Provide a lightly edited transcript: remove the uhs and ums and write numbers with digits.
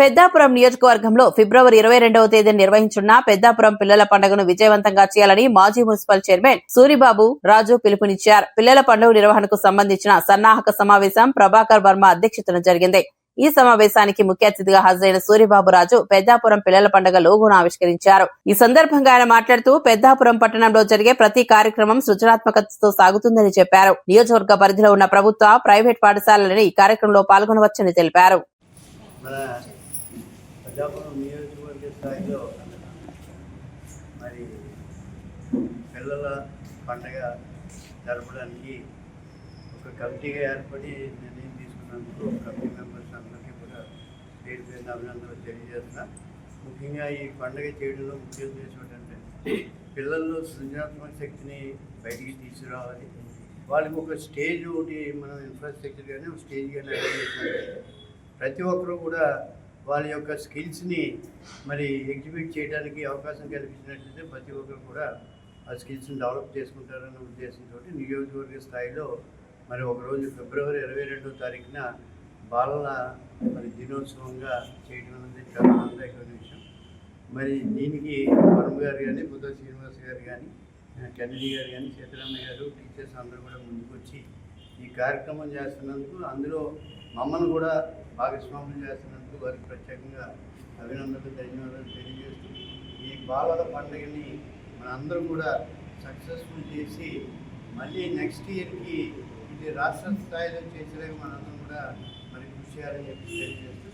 పెద్దాపురం నియోజకవర్గంలో ఫిబ్రవరి 22వ తేదీన నిర్వహించున్న పెద్దాపురం పిల్లల పండుగను విజయవంతంగా చేయాలని మాజీ మున్సిపల్ చైర్మన్ సూరిబాబు రాజు పిలుపునిచ్చారు. పిల్లల పండుగ నిర్వహణకు సంబంధించిన సన్నాహక సమావేశం ప్రభాకర్ వర్మ అధ్యక్షతన జరిగింది. ఈ సమావేశానికి ముఖ్య అతిథిగా హాజరైన సూరిబాబు రాజు పెద్దాపురం పిల్లల పండుగ లోగోను ఆవిష్కరించారు. ఈ సందర్భంగా ఆయన మాట్లాడుతూ పెద్దాపురం పట్టణంలో జరిగే ప్రతి కార్యక్రమం సృజనాత్మకతతో సాగుతుందని చెప్పారు. నియోజకవర్గ పరిధిలో ఉన్న ప్రభుత్వ, ప్రైవేట్ పాఠశాలలని ఈ కార్యక్రమంలో పాల్గొనవచ్చని తెలిపారు. పెద్దాపురం నియోజకవర్గ స్థాయిలో మరి పిల్లల పండగ జరపడానికి ఒక కమిటీగా ఏర్పడి నిర్ణయం తీసుకున్నందుకు కమిటీ మెంబర్స్ అందరికీ కూడా పేరు పేరున అభినందనలు తెలియజేస్తున్నా. ముఖ్యంగా ఈ పండుగ చేయడంలో ముఖ్య ఉద్దేశం ఏంటంటే పిల్లల్లో సృజనాత్మక శక్తిని బయటికి తీసుకురావాలి. వాళ్ళకి ఒక స్టేజ్ ఒకటి మనం ఇన్ఫ్రాస్ట్రక్చర్ కానీ ఒక స్టేజ్ కానీ అరేంజ్ చేసినట్టు ప్రతి ఒక్కరూ కూడా వాళ్ళ యొక్క స్కిల్స్ని మరి ఎగ్జిబిట్ చేయడానికి అవకాశం కల్పించినట్లయితే ప్రతి ఒక్కరు కూడా ఆ స్కిల్స్ని డెవలప్ చేసుకుంటారన్న ఉద్దేశంతో నియోజకవర్గ స్థాయిలో మరి ఒకరోజు ఫిబ్రవరి 22వ తారీఖున బాలల మరి దినోత్సవంగా చేయడం అనేది చాలా ఆనందకరమైన విషయం. మరి దీనికి వర్మ గారు కానీ, బుద్ధ శ్రీనివాస్ గారు కానీ, కెన్నడి గారు కానీ, సీతారామయ్య గారు, టీచర్స్ అందరూ కూడా ముందుకు వచ్చి ఈ కార్యక్రమం చేస్తున్నందుకు, అందులో మమ్మల్ని కూడా భాగస్వామ్యం చేస్తున్నందుకు వారికి ప్రత్యేకంగా అభినందనలు, ధన్యవాదాలు తెలియజేస్తూ ఈ బాలల పండుగని మనందరం కూడా సక్సెస్ఫుల్ చేసి మళ్ళీ నెక్స్ట్ ఇయర్కి ఇది రాష్ట్ర స్థాయిలో చేసేలాగా మనందరం కూడా మరి కృషి చేయాలని చెప్పి తెలియజేస్తూ